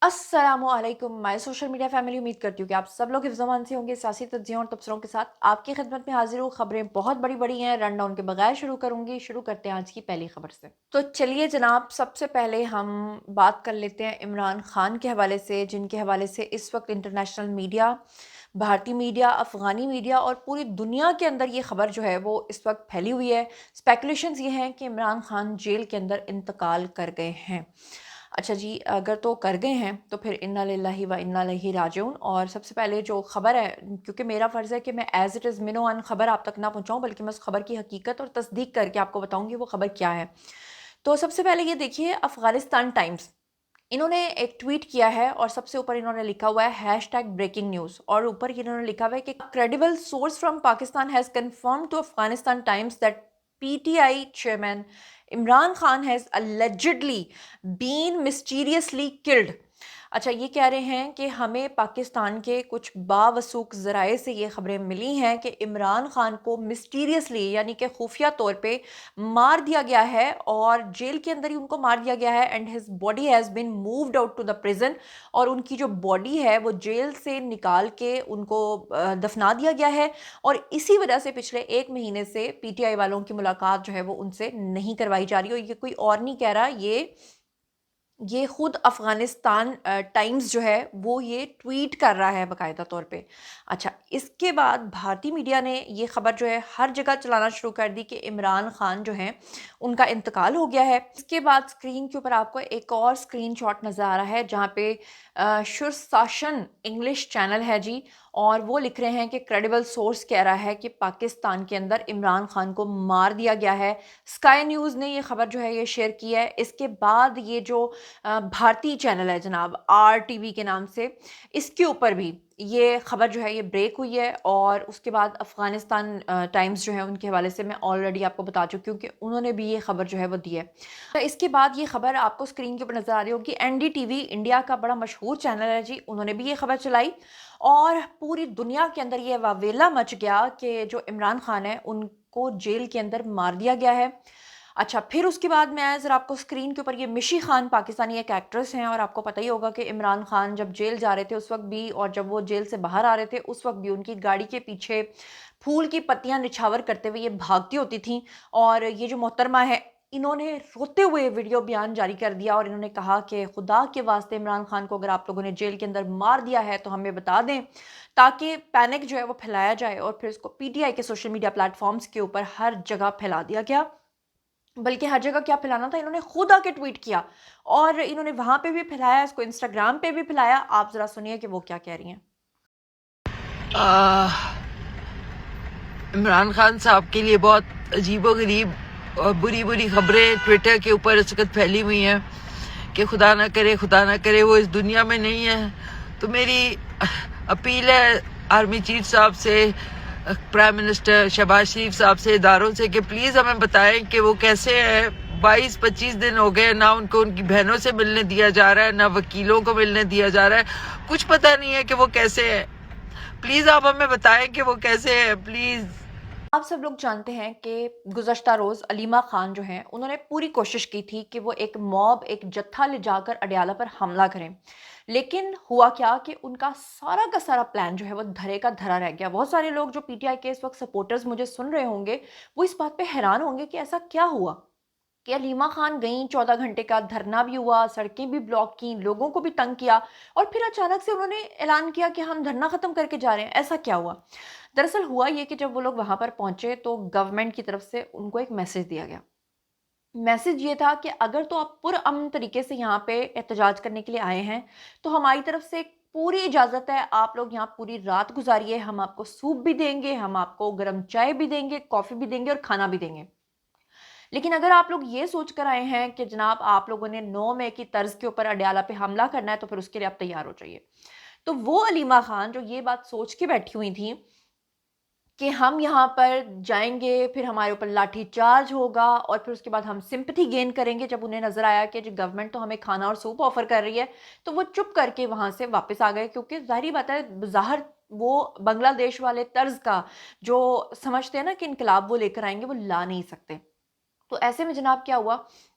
अस्सलामुअलैकुम my social media family. उम्मीद करती हूँ कि आप सब लोग हिफ्ज़-ओ-अमान से होंगे। सियासी तज्ज़ियों और तबसरों के साथ आपकी खिदमत में हाज़िर हूँ। खबरें बहुत बड़ी-बड़ी हैं, रन डाउन के बगैर शुरू करूँगी। शुरू करते हैं आज की पहली खबर से। तो चलिए जनाब, सबसे पहले हम बात कर लेते हैं इमरान खान के हवाले से, जिनके हवाले से इस वक्त इंटरनेशनल मीडिया, भारतीय मीडिया, अफ़गानी मीडिया और पूरी दुनिया के अंदर ये खबर जो है वो इस वक्त फैली हुई है। स्पेकुलेशंस ये हैं कि इमरान खान जेल के अंदर इंतकाल कर गए हैं। अच्छा जी, अगर तो कर गए हैं तो फिर इन्ना लिल्लाहि व इन्ना इलैहि राजिऊन। और सबसे पहले जो खबर है, क्योंकि मेरा फ़र्ज़ है कि मैं एज़ इट इज़ मिनो अन खबर आप तक ना पहुँचाऊँ, बल्कि मैं उस खबर की हकीकत और तस्दीक करके आपको बताऊँगी वो खबर क्या है। तो सबसे पहले ये देखिए, अफ़गानिस्तान टाइम्स, इन्होंने एक ट्वीट किया है और सबसे ऊपर इन्होंने लिखा हुआ है हैशटैग ब्रेकिंग न्यूज़, और ऊपर इन्होंने लिखा हुआ है कि credible source from Pakistan has confirm to Afghanistan Times that PTI chairman Imran Khan has allegedly been mysteriously killed। अच्छा, ये कह रहे हैं कि हमें पाकिस्तान के कुछ बावसूख ज़राए से ये खबरें मिली हैं कि इमरान खान को मिस्टीरियसली, यानी कि खुफिया तौर पे मार दिया गया है और जेल के अंदर ही उनको मार दिया गया है। And his body has been moved out to the prison, और उनकी जो बॉडी है वो जेल से निकाल के उनको दफना दिया गया है। और इसी वजह से पिछले 1 महीने से पीटीआई वालों की मुलाकात जो है वो उनसे नहीं करवाई जा रही। और ये कोई और नहीं कह रहा, ये खुद अफ़गानिस्तान टाइम्स जो है वो ये ट्वीट कर रहा है बाकायदा तौर पे। अच्छा, इसके बाद भारतीय मीडिया ने ये खबर जो है हर जगह चलाना शुरू कर दी कि इमरान खान जो हैं उनका इंतकाल हो गया है। इसके बाद स्क्रीन के ऊपर आपको एक और स्क्रीनशॉट नज़र आ रहा है जहाँ पे शुरशासन इंग्लिश चैनल है जी, और वो लिख रहे हैं कि क्रेडिबल सोर्स कह रहा है कि पाकिस्तान के अंदर इमरान खान को मार दिया गया है। स्काई न्यूज़ ने ये खबर जो है ये शेयर की है। इसके बाद ये जो भारतीय चैनल है जनाब, आर टीवी के नाम से, इसके ऊपर भी ये खबर जो है ये ब्रेक हुई है। और उसके बाद अफ़गानिस्तान टाइम्स जो है उनके हवाले से मैं ऑलरेडी आपको बता चुकी हूँ कि उन्होंने भी ये खबर जो है वो दी है। तो इसके बाद ये खबर आपको स्क्रीन के ऊपर नज़र आ रही होगी, एनडीटीवी इंडिया का बड़ा मशहूर चैनल है जी, उन्होंने भी ये खबर चलाई। और पूरी दुनिया के अंदर ये वावेला मच गया कि जो इमरान खान है उनको जेल के अंदर मार दिया गया है। अच्छा, फिर उसके बाद मैं ज़रा आपको स्क्रीन के ऊपर, ये मिशी खान पाकिस्तानी एक एक्ट्रेस हैं, और आपको पता ही होगा कि इमरान खान जब जेल जा रहे थे उस वक्त भी, और जब वो जेल से बाहर आ रहे थे उस वक्त भी, उनकी गाड़ी के पीछे फूल की पत्तियां निछावर करते हुए ये भागती होती थी। और ये जो मोहतरमा है, इन्होंने रोते हुए वीडियो बयान जारी कर दिया और इन्होंने कहा कि खुदा के वास्ते इमरान खान को अगर आप लोगों ने जेल के अंदर मार दिया है तो हमें बता दें, ताकि पैनिक जो है वो फैलाया जाए। और फिर इसको पीटीआई के सोशल मीडिया प्लेटफॉर्म्स के ऊपर हर जगह फैला दिया गया। बल्कि हर जगह क्या फैलाना था, इन्होंने खुद आके ट्वीट किया, और इन्होंने वहां पे भी फैलाया, इसको इंस्टाग्राम पे भी फैलाया। आप जरा सुनिए कि वो क्या कह रही हैं। इमरान खान साहब के लिए बहुत अजीबोगरीब और बुरी बुरी खबरें ट्विटर के ऊपर इस वक्त फैली हुई हैं कि खुदा ना करे वो इस दुनिया में नहीं है। तो मेरी अपील है आर्मी चीफ साहब से, प्राइम मिनिस्टर शहबाज शरीफ साहब से, इदारों से, कि प्लीज़ हमें बताएं कि वो कैसे हैं। 22-25 दिन हो गए, ना उनको उनकी बहनों से मिलने दिया जा रहा है, ना वकीलों को मिलने दिया जा रहा है। कुछ पता नहीं है कि वो कैसे हैं। प्लीज़ आप हमें बताएं कि वो कैसे हैं, प्लीज़। आप सब लोग जानते हैं कि गुज़श्ता रोज़ अलीमा खान जो हैं उन्होंने पूरी कोशिश की थी कि वो एक मॉब, एक जत्था ले जाकर अडयाला पर हमला करें। लेकिन हुआ क्या कि उनका सारा का सारा प्लान जो है वो धरे का धरा रह गया। बहुत सारे लोग जो पीटीआई के इस वक्त सपोर्टर्स मुझे सुन रहे होंगे, वो इस बात पे हैरान होंगे कि ऐसा क्या हुआ कि अलीमा खान गईं, 14 घंटे का धरना भी हुआ, सड़कें भी ब्लॉक की, लोगों को भी तंग किया, और फिर अचानक से उन्होंने ऐलान किया कि हम धरना ख़त्म करके जा रहे हैं। ऐसा क्या हुआ? दरअसल हुआ ये कि जब वो लोग वहाँ पर पहुँचे तो गवर्नमेंट की तरफ से उनको एक मैसेज दिया गया। मैसेज ये था कि अगर तो आप पुरअमन तरीके से यहाँ पे एहतजाज करने के लिए आए हैं, तो हमारी तरफ से एक पूरी इजाज़त है, आप लोग यहाँ पूरी रात गुज़ारिए, हम आपको सूप भी देंगे, हम आपको गरम चाय भी देंगे, कॉफ़ी भी देंगे और खाना भी देंगे। लेकिन अगर आप लोग ये सोच कर आए हैं कि जनाब आप लोगों ने 9 मई की तर्ज के ऊपर अडयाला पे हमला करना है, तो फिर उसके लिए आप तैयार हो जाइए। तो वो अलीमा खान जो ये बात सोच के बैठी हुई थी कि हम यहाँ पर जाएंगे, फिर हमारे ऊपर लाठी चार्ज होगा और फिर उसके बाद हम सिंपैथी गेन करेंगे, जब उन्हें नजर आया कि जो गवर्नमेंट तो हमें खाना और सूप ऑफर कर रही है, तो वो चुप करके वहां से वापस आ गए। क्योंकि जाहिर बात है, बाहर वो बांग्लादेश वाले तर्ज का जो समझते हैं ना कि इनकलाब वो लेकर आएंगे, वो ला नहीं सकते। तो ऐसे में जनाब क्या हुआ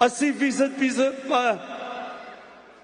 80%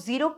0